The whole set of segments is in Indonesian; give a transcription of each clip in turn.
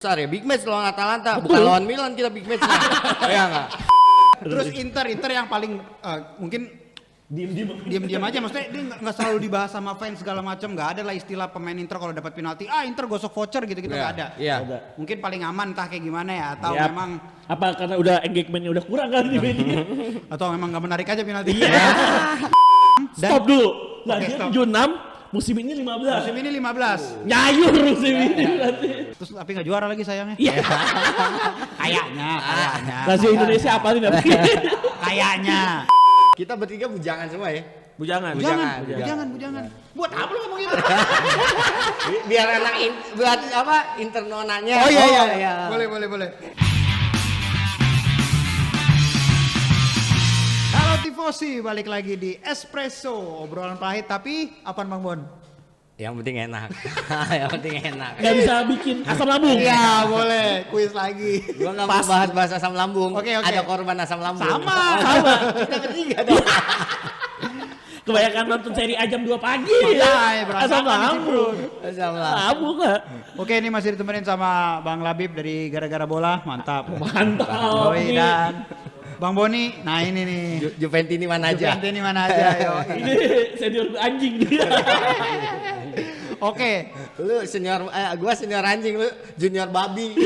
besar ya, big match lawan Atalanta, bukan lawan Milan kita big match. Ya enggak. Terus Inter yang paling mungkin diam aja, maksudnya dia nggak selalu dibahas sama fans segala macam, nggak ada lah istilah pemain Inter kalau dapat penalti Inter gosok voucher gitu nggak ada. Iya. Mungkin paling aman entah kayak gimana ya, atau Ya, memang apa karena udah engagementnya udah kurang kali di media. atau memang nggak menarik aja penalti. Stop dulu. Nah, Oke, dia stop. 76, musim ini 15. Musim ini 15. Nyayur musim ini berarti. Terus tapi nggak juara lagi sayangnya. Iya. Kayaknya. Lazio Indonesia apa nih tapi? Kayaknya. Kita bertiga bujangan semua ya. Bujangan. Bujangan. Buat apa lu ngomong gitu? Biar anak buat apa internonanya. Oh iya. Boleh. Halo Tifosi, balik lagi di Espresso, obrolan pahit tapi apaan Bang Bon? Yang penting enak. Yang penting enak. Gak bisa bikin asam lambung. Iya boleh, kuis lagi. Gua nggak mau bahas asam lambung. Oke. Ada korban asam lambung. Sama. Kita bertiga dong. Kebanyakan nonton seri A jam 2 pagi. Makanya, berasa Asam kan isi lambung. Asam lambung. Lambung lah. Oke, ini masih ditemenin sama Bang Labib dari Gara-Gara Bola, mantap. Mantap. Yoi, dan Bang Boni, nah ini nih. Juventini mana aja? Juventus ini mana aja, yoi. Ini senior anjing dia. Oke, Lu senior, gua senior anjing, lu junior babi.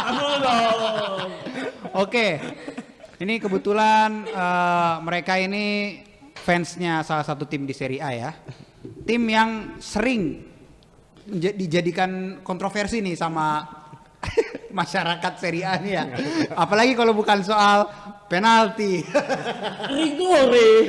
Aduh dong. oke. Ini kebetulan mereka ini fansnya salah satu tim di Serie A ya. Tim yang sering dijadikan kontroversi nih sama masyarakat Serie A nih ya. Apalagi kalau bukan soal penalti. Rigore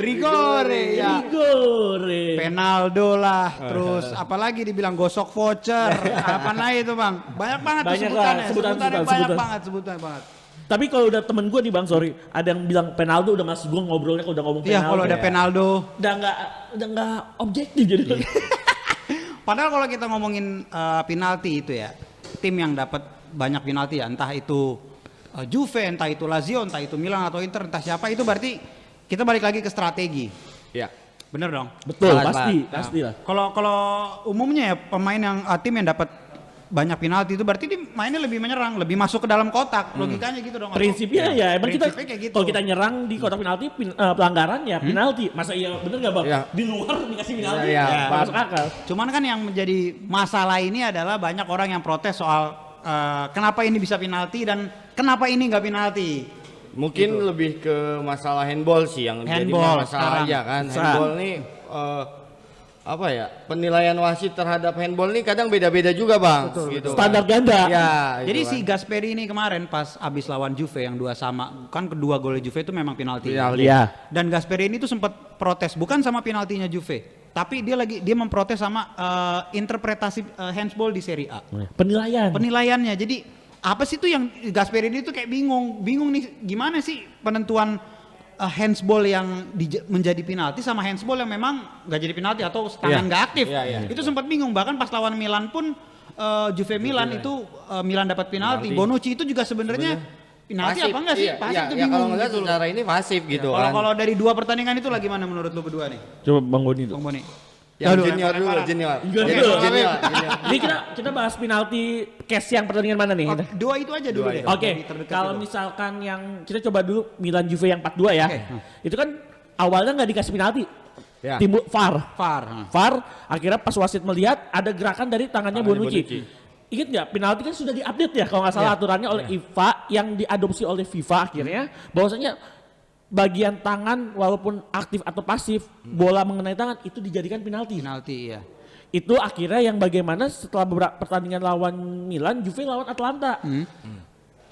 ya. Rigore. Penaldo lah, terus apalagi dibilang gosok voucher, apa lagi itu Bang? Banyak banget tuh Banyak sebutannya, lah, sebutannya sebutan. banyak banget, sebutannya banget. Tapi kalau udah temen gue nih Bang, sorry, ada yang bilang Penaldo udah masuk gue ngobrolnya kalau udah ngomong Iya, Penaldo. kalau ada Penaldo. Udah nggak objektif jadi. Padahal kalau kita ngomongin penalti itu ya, tim yang dapat banyak penalti ya, entah itu Juve, entah itu Lazio, entah itu Milan atau Inter, entah siapa, itu berarti kita balik lagi ke strategi. Iya. Bener dong? Betul, Banget, pasti lah. Kalau umumnya ya pemain yang tim yang dapat banyak penalti itu berarti dia mainnya lebih menyerang, lebih masuk ke dalam kotak. Logikanya gitu dong. Prinsipnya ya emang kita Prinsipnya kayak gitu. kalau kita nyerang di kotak penalti pelanggaran ya penalti. Masa iya bener nggak Bang? Iya. Di luar dikasih penalti Iya, nggak Bang. masuk akal. Cuman kan yang menjadi masalah ini adalah banyak orang yang protes soal kenapa ini bisa penalti dan kenapa ini nggak penalti. Mungkin lebih ke masalah handball sih yang jadi Handball masalah sekarang. aja kan. Bisa. Handball nih apa ya? Penilaian wasit terhadap handball nih kadang beda-beda juga, Bang. Gitu. Standar ganda. Ya, Jadi itu si kan. Gasperi ini kemarin pas abis lawan Juve yang 2-2, kan kedua gol Juve itu memang penalti. Penalti. Iya. Dan Gasperi ini tuh sempat protes bukan sama penaltinya Juve, tapi dia memprotes sama interpretasi handsball di Serie A. Penilaian. Penilaiannya. Jadi apa sih tuh yang Gasperi ini tuh kayak bingung nih gimana sih penentuan handsball yang menjadi penalti sama handsball yang memang nggak jadi penalti atau tangan nggak aktif. Iya. Itu sempat bingung, bahkan pas lawan Milan pun Juve Milan itu Milan dapat penalti. Bonucci itu juga sebenarnya penalti Pasif, apa enggak sih? iya, Pasif iya, itu iya, bingung kalau ngeliat gitu loh. secara ini pasif gitu kan. Kalau dari dua pertandingan itu lagi mana menurut lu berdua nih? Coba Bang Boni Bang tuh. Boni. Yang Aduh, junior dulu, lempar-lemparan. junior. Junior Jadi dulu. junior. Ini kita bahas penalti case yang pertandingan mana nih? Oh, dua itu aja dulu Dua deh. itu. Oke, Dari terdekat kalau itu. misalkan yang kita coba dulu Milan Juve yang 4-2 ya. Oke. Itu kan awalnya nggak dikasih penalti. Ya. Timbul VAR. VAR. VAR akhirnya pas wasit melihat ada gerakan dari tangannya Bonucci. Ingat nggak penalti kan sudah diupdate ya kalau nggak salah aturannya oleh IFA yang diadopsi oleh FIFA akhirnya bahwasanya bagian tangan walaupun aktif atau pasif bola mengenai tangan itu dijadikan penalti. Penalti ya. Itu akhirnya yang bagaimana setelah beberapa pertandingan lawan Milan, Juve lawan Atalanta.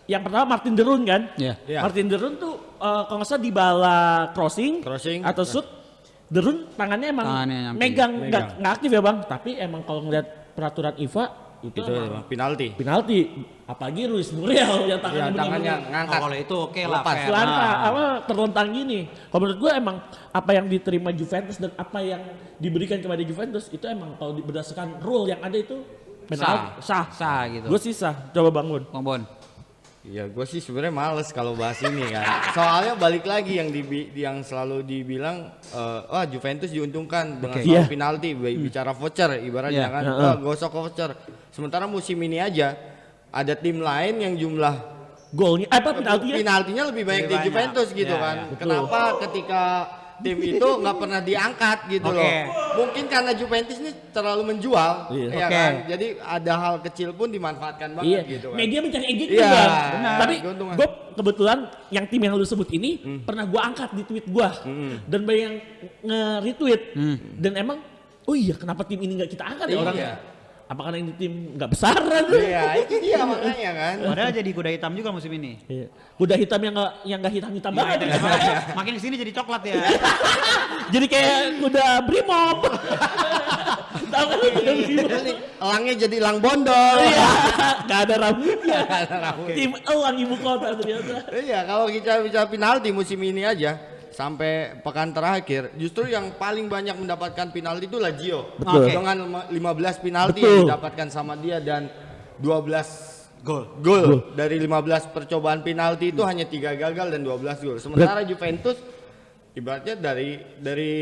Yang pertama Martin de Roon kan? Iya. Iya. Martin de Roon tuh kalau nggak salah di bala crossing atau shoot, de Roon tangannya emang Tangannya nyampe. megang nggak aktif ya bang. Tapi emang kalau ngeliat peraturan IFA itu emang penalti. penalti. Apalagi Luis Muriel yang Ya, tangannya tangannya bener-bener ngangkat. kalau itu oke lah. Lepas. fair. Selangka, Nah. apa terlentang gini. Kalau menurut gue emang apa yang diterima Juventus dan apa yang diberikan kepada Juventus itu emang kalau berdasarkan rule yang ada itu penalti Sah gitu. Gue sih sah. Coba bangun. Bang Bon. Ya gue sih sebenarnya males kalau bahas ini kan. Soalnya balik lagi yang selalu dibilang wah Juventus diuntungkan dengan Oke. soal Iya. penalti bicara voucher ibaratnya Iya. kan. Heeh. Wah, gosok voucher. Sementara musim ini aja ada tim lain yang jumlah golnya penaltinya penaltinya lebih banyak di banyak. Juventus gitu Ya, kan. ya. Betul. Kenapa ketika tim itu nggak pernah diangkat gitu Oke. loh. Mungkin karena Juventus ini terlalu menjual, Iya. ya Oke. kan. Jadi ada hal kecil pun dimanfaatkan Iya, banget gitu kan. media mencari engagement Iya, Bang. benar. Tapi Keuntungan. gue kebetulan yang tim yang lu sebut ini pernah gue angkat di tweet gue dan banyak yang nge-retweet dan emang oh iya kenapa tim ini nggak kita angkat ya Iya. orang? Apa karena ini tim nggak besaran? Iya, itu dia makanya kan. Padahal jadi kuda hitam juga musim ini. Iya. Kuda hitam yang nggak hitam banget. Makin kesini jadi coklat ya. Jadi kayak kuda brimob. Tahu kan kuda brimob? Ini elangnya jadi elang bondol. Iya, nggak ada rambutnya. Nggak ada rambut. Tim elang ibu kota ternyata. Iya, kalau kita bicara penalti musim ini aja sampai pekan terakhir, justru yang paling banyak mendapatkan penalti itu Lazio. Betul. Dengan 15 penalti Betul. yang didapatkan sama dia dan 12 gol. Dari 15 percobaan penalti itu hanya 3 gagal dan 12 gol. Sementara Juventus ibaratnya dari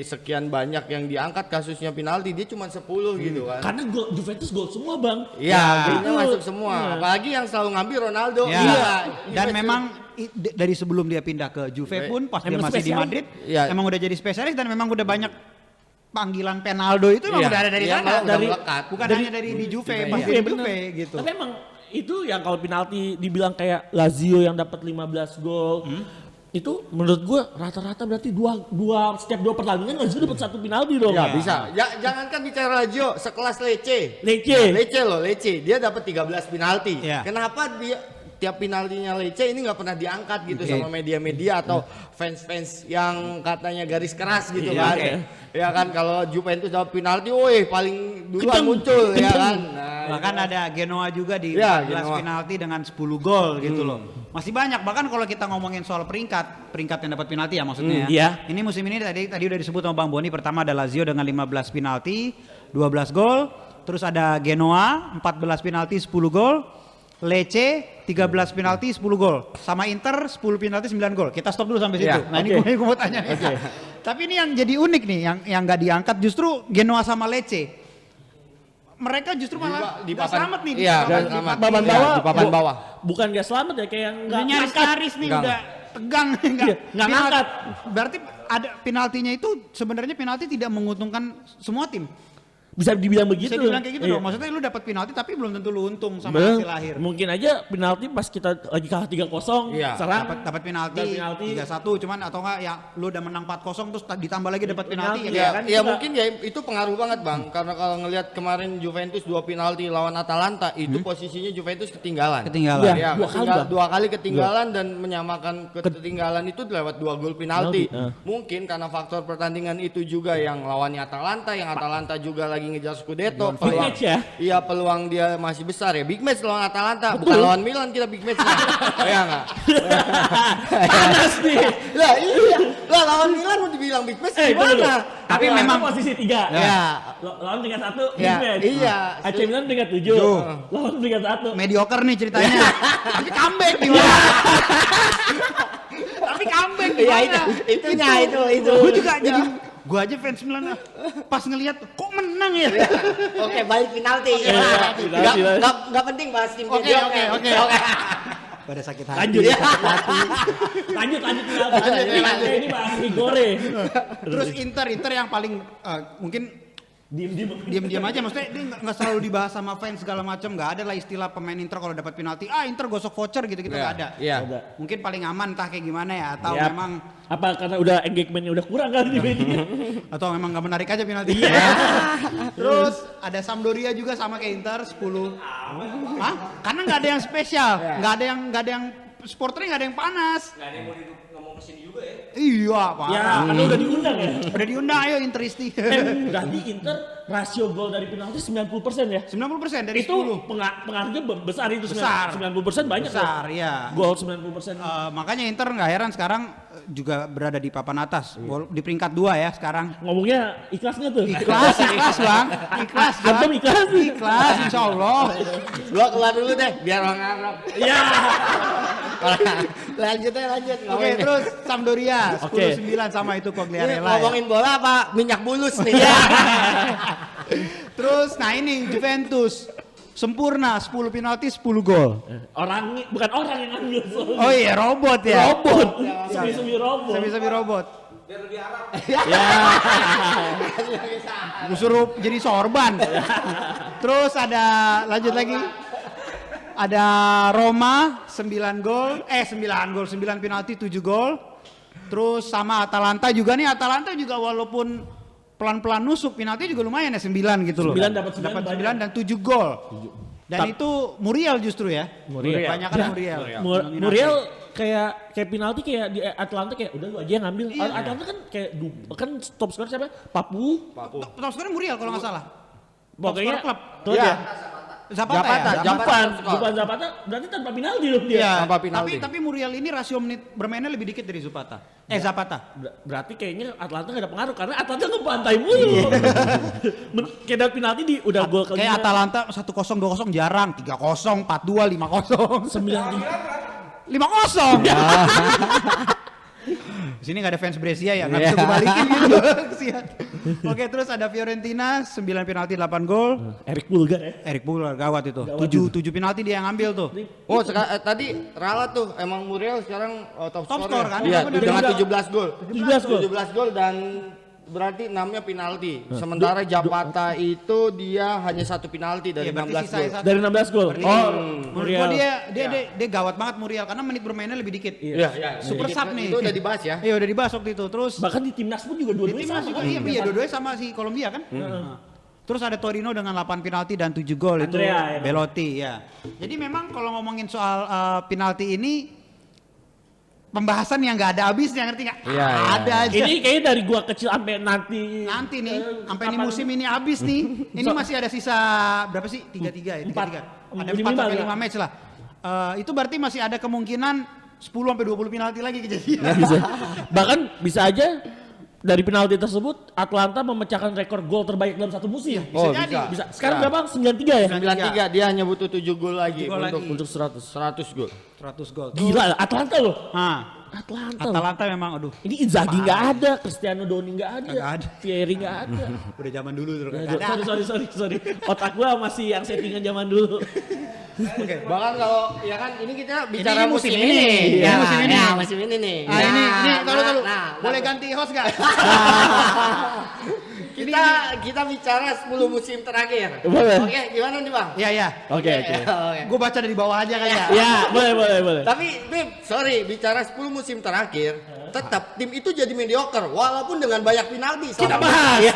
sekian banyak yang diangkat kasusnya penalti dia cuma 10 gitu kan. Karena Juventus gol semua bang. Iya, golnya betul. masuk semua. Iya. Apalagi yang selalu ngambil Ronaldo. Ya. Iya. Dan memang dari sebelum dia pindah ke Juve pun pas dia Emang masih di spesialis. Madrid Iya. emang udah jadi spesialis dan memang udah banyak panggilan Penaldo itu memang Iya. udah ada dari Iya, sana. malah udah Dari melekat. bukan Dari- hanya dari di Juve, Juve, pas iya. di Iya, Juve bener. gitu. Tapi emang itu yang kalau penalti dibilang kayak Lazio yang dapat 15 gol. Itu menurut gua rata-rata berarti setiap dua pertandingan Lazio dapat 1 penalti dong. Ya bisa. Jangankan bicara Lazio, sekelas Lecce. Lecce. Lecce dia dapat 13 penalti. Iya. Kenapa dia tiap penaltinya Lecce ini nggak pernah diangkat gitu Oke. sama media-media atau fans-fans yang katanya garis keras gitu Iya, kan. oke. Ya kan kalau Juventus dapat penalti, woi paling duluan Kenceng, muncul ya kenceng. kan. Nah, Bahkan ada Genoa juga di Ya, 14 Genoa. penalti dengan 10 gol gitu loh. Masih banyak, bahkan kalau kita ngomongin soal peringkat yang dapat penalti ya maksudnya. Iya. Ini musim ini tadi udah disebut sama Bang Boni, pertama ada Lazio dengan 15 penalti, 12 gol. Terus ada Genoa 14 penalti 10 gol. Lecce 13 penalti 10 gol. Sama Inter 10 penalti 9 gol. Kita stop dulu sampai situ. Iya, Nah, ini oke. gue mau tanya. Tapi ini yang jadi unik nih, yang nggak diangkat justru Genoa sama Lecce. Mereka justru malah di nggak papan- selamat nih. iya, papan- nggak selamat. Papan Iya, bawah. di papan bawah. Bukan gak selamat ya kayak yang Udah nggak nyaris-nyaris nih, Enggak. udah tegang. Iya, nggak ngangkat. Berarti ada penaltinya itu sebenarnya penalti tidak menguntungkan semua tim. Bisa dibilang begitu. Bisa dibilang kayak gitu Iya. dong. Maksudnya lu dapat penalti tapi belum tentu lu untung sama Bener. hasil akhir. Mungkin aja penalti pas kita lagi kalah 3-0 Iya. serang Dapat penalti, Dapat penalti. 3-1 cuman atau enggak ya lu udah menang 4-0 terus ditambah lagi dapat penalti Penalti, ya. Ya, kan ya kita- mungkin ya itu pengaruh banget bang, karena kalau ngelihat kemarin Juventus 2 penalti lawan Atalanta itu posisinya Juventus ketinggalan. Ketinggalan. Iya. Ya, Dua kali, Bang. 2 kali ketinggalan dan menyamakan ketinggalan itu lewat 2 gol penalti. Penalti, Mungkin karena faktor pertandingan itu juga yang lawannya Atalanta, yang Atalanta juga lagi ngejar Scudetto. Big match ya? Iya, peluang dia masih besar ya. Big match lawan Atalanta, Betul. bukan lawan Milan kita big match. Iya enggak? panas nih. Lah iya, lah lawan Milan mau dibilang big match Tunggu dulu. gimana? Tapi Atalanta memang- posisi 3. Ya. Lawan peringkat 1 Ya, iya. AC Milan peringkat 7. Lawan peringkat 1. Mediocre nih ceritanya. Tapi comeback gimana? Tapi comeback Iya gimana? itunya itu. Gue juga jadi gue aja fans Milan pas ngelihat kok menang ya. Oke, balik penalti. Iya, penalti. Nggak penting bahas tim Oke, dia. oke. Pada sakit hati. Lanjut. Iya. lanjut penalti. Ini bahas Rigore. Terus Inter yang paling mungkin diam-diam aja, maksudnya dia nggak selalu dibahas sama fans segala macam, nggak ada lah istilah pemain Inter kalau dapat penalti Inter gosok voucher gitu nggak ada. Iya. Ada. Mungkin paling aman entah kayak gimana ya, atau Yap. memang Apa karena udah engagementnya udah kurang kali di media? atau memang nggak menarik aja penalti. Terus ada Sampdoria juga sama kayak Inter 10. Hah? Karena nggak ada yang spesial, nggak ada yang supporternya nggak ada yang panas. Nggak ada yang mau ngomong kesini juga ya. Iya, Pak. Ya, karena udah diundang ya. Udah diundang, ayo Interisti. Berarti Inter rasio gol dari penalti 90% ya? 90% dari Itu 10. pengaruhnya besar itu. Besar. 90% banyak Besar, loh. ya. Gol 90%. Makanya Inter nggak heran sekarang juga berada di papan atas, di peringkat 2 ya sekarang. Ngomongnya ikhlas nggak tuh? Ikhlas bang, ikhlas bang. Antum ikhlas nih? Ikhlas, insya Allah. Gua keluar dulu deh, biar orang Arab. Ya. Lanjut. Oke, terus Sampdoria Oke. 10-9 sama itu Ini Quagliarella ya. ngomongin bola apa? Minyak bulus nih. Terus, nah ini Juventus sempurna 10 penalti 10 gol. Bukan orang yang ngambil. soalnya. Oh iya, robot ya. Robot. Semi-semi robot. Semi-semi robot. Biar lebih Arab. Ya. Gue suruh jadi sorban. Terus ada lanjut lagi. Ada Roma 9 gol, 9 penalti 7 gol. Terus sama Atalanta juga nih, Atalanta juga walaupun pelan-pelan nusuk penalti juga lumayan ya 9 gitu loh. 9 dapat 9 9 banyak. dan 7 gol. Dan itu Muriel justru ya. Muriel. Kebanyakan Ya, Muriel. Muriel kayak penalti kayak di Atlanta kayak udah lu aja yang ngambil. Iya. Atlanta kan kayak kan top skor siapa? Papu. Top skornya Muriel kalau nggak salah. Pokoknya klub. Tuh Iya. dia. Zapata. Jupan Zapata berarti tanpa penalti dong dia. Iya. Tanpa penalti. Tapi Muriel ini rasio menit bermainnya lebih dikit dari Zapata. Zapata. Berarti kayaknya Atlanta gak ada pengaruh karena Atlanta ngebantai mulu. Kayak dapat penalti di udah gol kelima. Kayak Atalanta 1-0, 2-0 jarang, 3-0, 4-2, 5-0. 9-3. 5-0. Di sini nggak ada fans Brescia ya, nggak bisa gue balikin gitu. Kesian. Oke, terus ada Fiorentina 9 penalti 8 gol. Eric Pulgar ya. Eric Pulgar gawat itu. Gawat 7 penalti dia yang ngambil tuh. Oh, tadi Rala tuh emang Muriel sekarang top Top scorer. skor kan? Iya, Bener. dengan Udah. 17 gol. 17 gol. 17 gol dan berarti 6-nya penalti. Sementara Zapata itu dia hanya 1 penalti dari Iya, berarti 16 sisanya gol. satu. Dari 16 gol. Berarti menurut gua dia gawat banget Muriel karena menit bermainnya lebih dikit. Iya, Super sub nih. Itu udah dibahas ya. Iya, udah dibahas waktu itu. Terus Bahkan di timnas pun juga di dua-duanya timnas sama. juga iya dua-duanya sama si Kolombia kan. Nah. Terus ada Torino dengan 8 penalti dan 7 gol itu Andrea, ya. Belotti ya. Jadi memang kalau ngomongin soal penalti ini pembahasan yang nggak ada habisnya, ngerti nggak? Iya, iya. Ada aja. Ini kayaknya dari gua kecil sampai nanti. Nanti nih, sampai nih kapan- musim ini habis nih. Ini masih ada sisa berapa sih? 3-3 ya? 3-3. Ada 4 sampai 5 match lah. Itu berarti masih ada kemungkinan 10 sampai 20 penalti lagi kejadian. Bahkan bisa aja dari penalti tersebut Atlanta memecahkan rekor gol terbaik dalam satu musim. Oh, jadi. Bisa. Sekarang Ya. berapa? 93 ya? 93 dia hanya butuh 7 gol lagi 7 gol untuk lagi. Untuk 100. 100 gol. 100 gol. Gila, Atlanta loh. Nah, Atlanta. loh. Atalanta memang aduh. Ini Inzaghi nggak ada, Cristiano Doni nggak ada, Nggak ada. Fieri nggak ada. Udah zaman dulu tuh Ya, kan. sorry. Otak gua masih yang settingan zaman dulu. Bahkan kalau ya kan ini kita bicara Ini musim musim ini. ini. Ya, Ini musim ini. ya, musim ini nih. Ah ini kalau nah, boleh ganti host gak? kita bicara 10 musim terakhir. Boleh. Oke, gimana nih, Bang? Iya iya. Oke. Oke. Gue baca dari bawah aja kali ya. Ya, boleh. Tapi Bib, sorry, bicara 10 musim terakhir, tetap tim itu jadi mediocre walaupun dengan banyak penalti. Kita selama- bahas. Ya.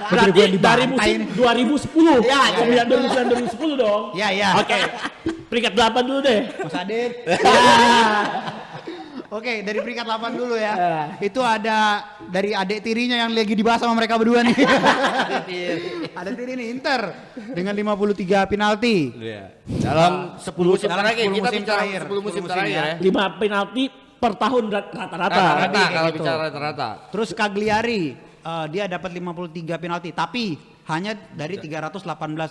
Berarti dari dibantai musim ini. 2010. Ya, Kemudian 2010 dong. Iya iya. Oke. Peringkat 8 dulu deh. Mas Adit. Oke, dari peringkat 8 dulu ya. Itu ada dari adik tirinya yang lagi dibahas sama mereka berdua nih. Ada tiri nih Inter dengan 53 penalti. Dalam 10 musim dalam terakhir 10 kita musim bicara terakhir. 10 musim 10 musim terakhir ya. ya. 5 penalti per tahun rata-rata. Rata-rata kayak kalau gitu. bicara rata-rata. Terus Cagliari dia dapat 53 penalti tapi hanya dari 318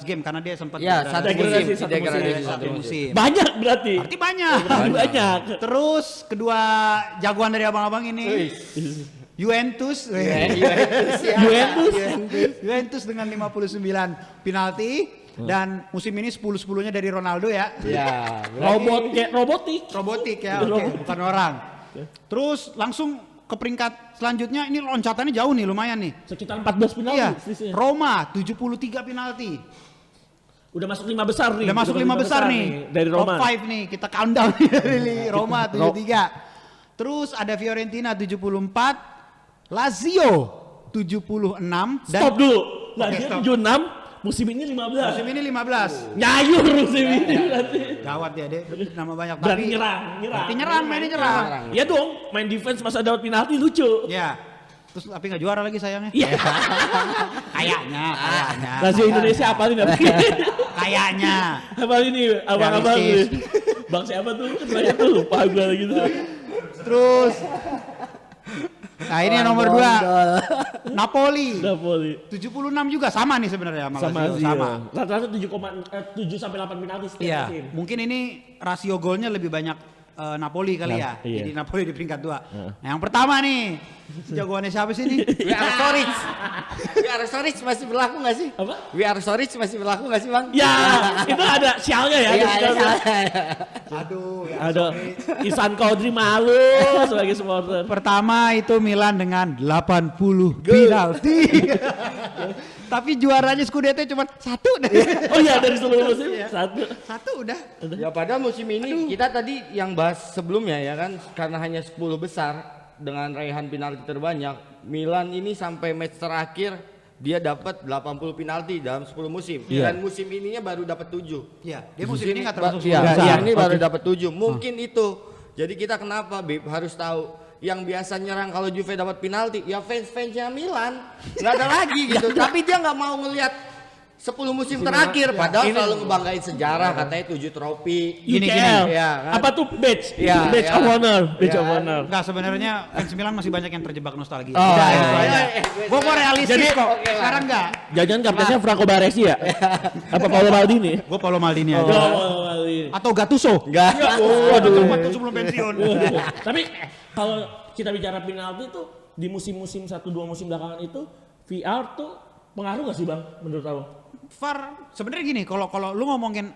game karena dia sempat Ya, degradasi. satu Degradasi, musim, satu degradasi musim. satu musim. Banyak berarti. Berarti banyak. Banyak. Terus kedua jagoan dari abang-abang ini Juventus. Juventus dengan 59 penalti dan musim ini 10-10-nya dari Ronaldo ya. Ya, Robotik. Robotik ya, oke, bukan orang. Terus langsung ke peringkat selanjutnya ini loncatannya jauh nih, lumayan nih. Sekitar 14 penalti. Iya, selisihnya. Roma 73 penalti. Udah masuk 5 besar nih. Udah masuk 5 besar nih. Dari Roma. Top 5 nih, kita countdown dari Roma 73. Terus ada Fiorentina 74, Lazio 76 dan Stop dulu. Lagi Oke, stop. 76, musim ini 15. musim ini 15. Nyayur musim ini berarti. Gawat ya, Dek. Nama banyak Berarti tapi nyerang. Berarti nyerang, mainnya nyerang. Ya dong, main defense masa dapat penalti lucu. Ya. Terus tapi nggak juara lagi sayangnya. Iya. Kayaknya. Lazio Indonesia apalin apa? Kayaknya. Apalin ini abang-abang nih. Realistis. Bang siapa tuh? Ketuanya tuh lupa gue lagi tuh. Terus nah ini yang nomor 2 Napoli Napoli. 76 juga sama nih sebenarnya sama Sama Lazio, sih. sama. Rata-rata 7 sampai 8 penalti setiap Iya, musim. mungkin ini rasio golnya lebih banyak Napoli kali ya. Iya. Jadi Napoli di peringkat 2. Nah, yang pertama nih, jagoannya siapa sih nih? We are sorry. We are sorry masih berlaku nggak sih? Apa? We are sorry masih berlaku nggak sih bang? Ya, itu ada sialnya ya. Iya, ada sialnya. Aduh, ya. Ada Ihsan Qaudri malu sebagai supporter. Pertama itu Milan dengan 80 penalti. Tapi juaranya Scudetto cuma 1 deh. Oh iya dari seluruh musim satu. 1 udah. Ya padahal musim ini kita tadi yang bahas sebelumnya ya kan, karena hanya 10 besar dengan raihan penalti terbanyak, Milan ini sampai match terakhir dia dapat 80 penalti dalam 10 musim. Dan musim ininya baru dapat 7. Iya, dia musim ini nggak termasuk Iya, 10 besar. iya, ini baru dapat 7. Mungkin itu. Jadi kita kenapa Bib harus tahu yang biasa nyerang kalau Juve dapat penalti ya fans-fansnya Milan nggak ada lagi gitu. Tapi dia nggak mau ngelihat 10 musim terakhir padahal selalu ngebanggain sejarah katanya 7 trofi. UCL. Ya, kan? Apa tuh badge? Iya, Badge iya. of honor. Badge Iya. of honor. Enggak, sebenarnya fans Milan masih banyak yang terjebak nostalgia. Oh, Udah, iya, itu iya. aja. Gua kok realistis Jadi, kok. oke lah. Sekarang enggak. Jangan kaptennya Franco Baresi ya? Apa Paolo Maldini? Gua Paolo Maldini aja. Paolo Maldini. Atau Gattuso. Enggak. Waduh, Gattuso belum pensiun. Tapi kalau kita bicara penalti tuh di musim-musim 1-2 musim belakangan itu VR tuh pengaruh gak sih bang menurut kamu? VAR sebenarnya gini, kalau lu ngomongin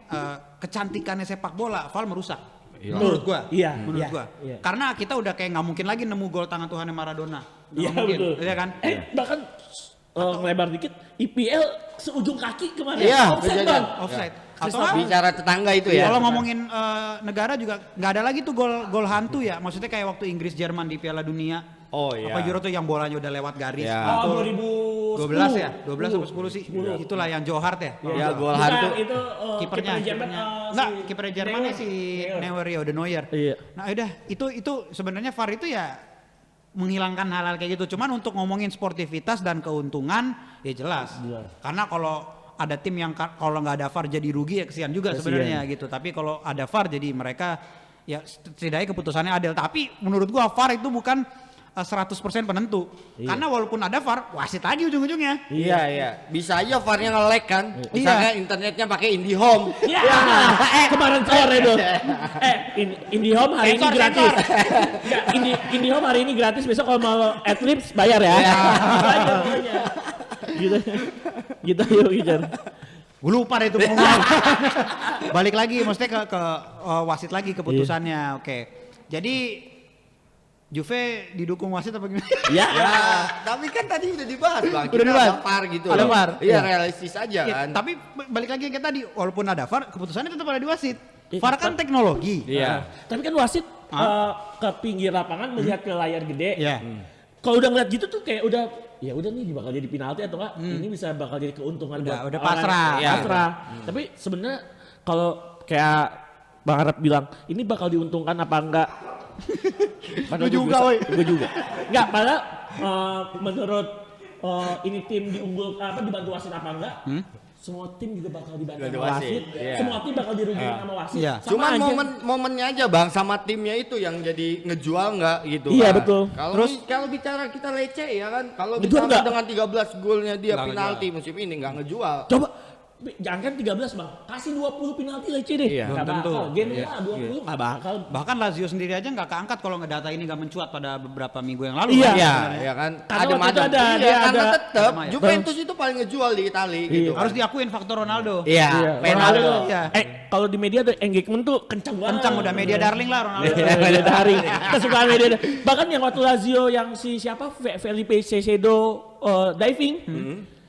kecantikannya sepak bola, VAR merusak. Menurut gua. Iya, Menurut iya, gua. iya. Karena kita udah kayak nggak mungkin lagi nemu gol tangan Tuhannya Maradona. Nggak Iya mungkin, betul. iya kan? Bahkan melebar dikit, IPL seujung kaki kemana? Iya, Offside kejadian. bang. Offside. Atau Christopher. nggak, Bicara tetangga itu ya. kalau ngomongin negara juga nggak ada lagi tuh gol hantu ya. Maksudnya kayak waktu Inggris Jerman di Piala Dunia. Oh iya. Apa Euro tuh yang bolanya udah lewat garis. Iya. Oh, Itu 2010. 12 ya? 12 atau 10 sih? Itulah yang Joe Hart ya? Ya gol Bukan, hantu. itu Kipernya. Jerman. Enggak, kipernya Jermannya si Neuer ya, udah Neuer. Iya. Nah, udah itu sebenarnya VAR itu ya menghilangkan hal-hal kayak gitu. Cuman untuk ngomongin sportivitas dan keuntungan ya jelas. Karena kalau ada tim yang kalau nggak ada VAR jadi rugi ya kesian juga sebenarnya gitu. Tapi kalau ada VAR jadi mereka ya setidaknya keputusannya adil. Tapi menurut gua VAR itu bukan 100% penentu. Karena walaupun ada VAR, wasit lagi ujung-ujungnya. Iya iya. Bisa aja VAR-nya nge-lag kan. Misalnya internetnya pakai IndiHome. Ya, kemarin sore tuh. IndiHome hari ini Sensor, gratis. sensor. Enggak, IndiHome hari ini gratis. Besok kalau mau AdLibs bayar ya. Aja pokoknya. Gitu. Gitu yuk Ijan. Gue lupa deh itu pengumuman. Balik lagi, maksudnya ke wasit lagi keputusannya. Oke. Jadi Juve didukung wasit apa gimana? Ya. Ya, tapi kan tadi udah dibahas bang. Udah Kita dibahas. ada VAR gitu. Ada loh. VAR. Iya Iya. realistis aja Ya, kan. tapi balik lagi kayak tadi, walaupun ada VAR, keputusannya tetap ada di wasit. Iya, VAR kan teknologi. Iya. Tapi kan wasit ke pinggir lapangan melihat ke layar gede. Iya. Kalau udah ngeliat gitu tuh kayak udah ya udah nih bakal jadi penalti atau enggak ini bisa bakal jadi keuntungan Udah buat orang. pasrah. Iya, pasrah. Tapi sebenarnya kalau kayak Bang Arap bilang ini bakal diuntungkan apa enggak? Lu juga, woi. Gue juga. Enggak, padahal menurut ini tim dibantu wasit apa enggak? Semua tim juga bakal dibantu Dibantu sama wasit. wasit, iya. Semua tim bakal dirugikan sama wasit. Iya. Sama Cuman aja. momennya aja bang sama timnya itu yang jadi ngejual nggak gitu. Iya, kan. betul. Kalau bicara kita leceh ya kan. Kalau Ngejual bicara nggak? dengan 13 golnya dia Nggak penalti musim ini nggak ngejual. Coba jangan kan 13 bang, kasih 20 penalti leceh deh. Iya. Nggak Belum tentu. bakal. Game 20 nggak bakal. Bahkan Lazio sendiri aja nggak keangkat kalau data ini nggak mencuat pada beberapa minggu yang lalu. Iya. kan? Iya, ya kan. Karena waktu itu ada, Iya, dia karena ada- tetap ada- Juventus itu paling ngejual di Itali gitu. Harus diakuin faktor Ronaldo. Iya, Ronaldo. Ronaldo. Iya. Kalau di media ada engagement tuh kencang banget. Kencang udah media darling lah Ronaldo. Media daring. Kesukaan media. Bahkan yang waktu Lazio yang si siapa Felipe Caicedo diving.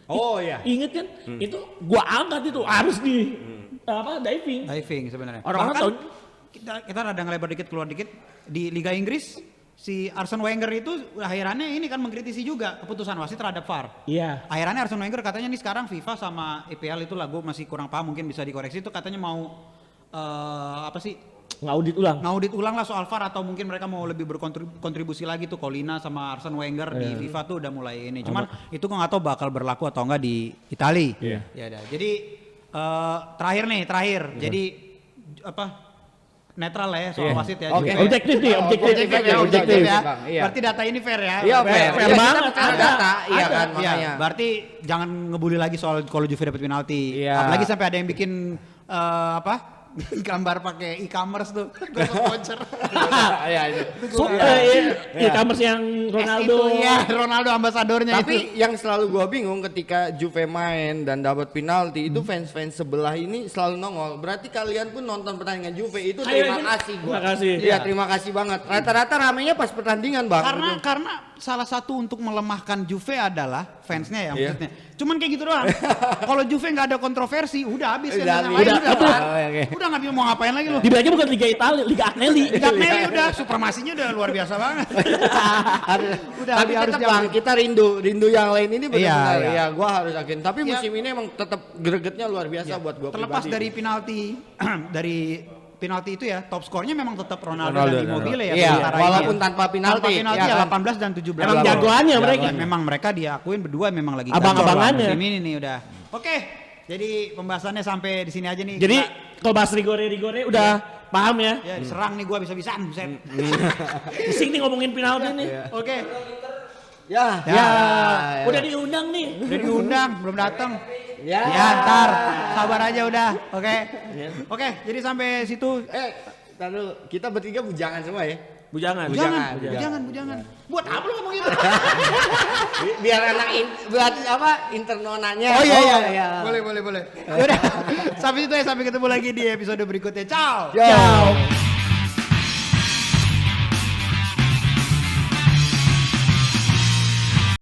Oh iya. Ingat kan? Itu gua angkat itu harus di diving. Diving sebenarnya. Orang-orang Bahkan tahu- kita rada ngelebar dikit keluar dikit di Liga Inggris si Arsene Wenger itu akhirannya ini kan mengkritisi juga keputusan wasit terhadap VAR. Iya. Akhirnya Arsene Wenger katanya nih sekarang FIFA sama EPL itu lah gue masih kurang paham mungkin bisa dikoreksi itu katanya mau apa sih Ngaudit ulang. ngaudit ulang lah soal VAR atau mungkin mereka mau lebih berkontribusi lagi tuh Colina sama Arsene Wenger di FIFA tuh udah mulai ini. Cuman itu gue nggak tahu bakal berlaku atau enggak di Itali. Iya. Ya udah. Jadi terakhir. Jadi apa? Netral lah ya soal wasit ya. Oke. Juve. Objektif nih, objektif. Objektif ya. Bang, iya. Berarti data ini fair ya. Iya, fair. fair Iya, banget, kita bicara ada. data, iya Ada. kan Iya, makanya. berarti jangan ngebully lagi soal kalau Juve dapat penalti. Iya. Apalagi sampai ada yang bikin apa? gambar pakai e-commerce tuh. Gosok voucher. Iya itu. E-commerce yang Ronaldo. Iya, Ronaldo ambasadornya itu. Tapi yang selalu gua bingung ketika Juve main dan dapat penalti itu fans-fans sebelah ini selalu nongol. Berarti kalian pun nonton pertandingan Juve itu terima kasih gua. Terima kasih. Iya, terima kasih banget. Rata-rata ramenya pas pertandingan, Bang. Karena salah satu untuk melemahkan Juve adalah fansnya ya Iya. maksudnya. Cuman kayak gitu doang. Kalau Juve nggak ada kontroversi, udah habis Udah kan. habis. Udah nggak bisa mau ngapain lagi lu. Dibilangnya bukan Liga Italia, Liga Agnelli. Liga Agnelli udah supremasinya udah luar biasa banget. Udah Tapi harus tetap Bang, kita rindu yang lain ini benar-benar. Iya. Ya, gua harus yakin. Tapi Iya. musim ini emang tetap gregetnya luar biasa buat gua Terlepas pribadi. dari penalti dari penalti itu ya, top skornya memang tetap Ronaldo, Ronaldo dan Immobile ya. Iya, sementara walaupun ini ya. tanpa penalti, Tanpa penalti ya ya, kan? 18 dan 17. Emang jagoannya mereka. Ya, memang mereka diakuin berdua memang lagi Abang-abangannya. musim ini nih udah. Oke, jadi pembahasannya sampai di sini aja nih. Jadi Kita- kalau bahas rigore udah paham ya. ya diserang nih gua bisa-bisaan, buset. Pusing nih ngomongin penalti nih. Oke. Ya, Ya. Udah diundang nih. Udah diundang, belum datang. Ya. Ya, ntar sabar aja udah. Oke. Oke, jadi sampai situ. Ntar dulu, kita bertiga bujangan semua ya. Bujangan. Bujangan. Buat apa lu ngomong gitu? Biar anak buat apa internonanya. Oh iya. Boleh. Yaudah, sampai situ ya, sampai ketemu lagi di episode berikutnya. Ciao. Ciao.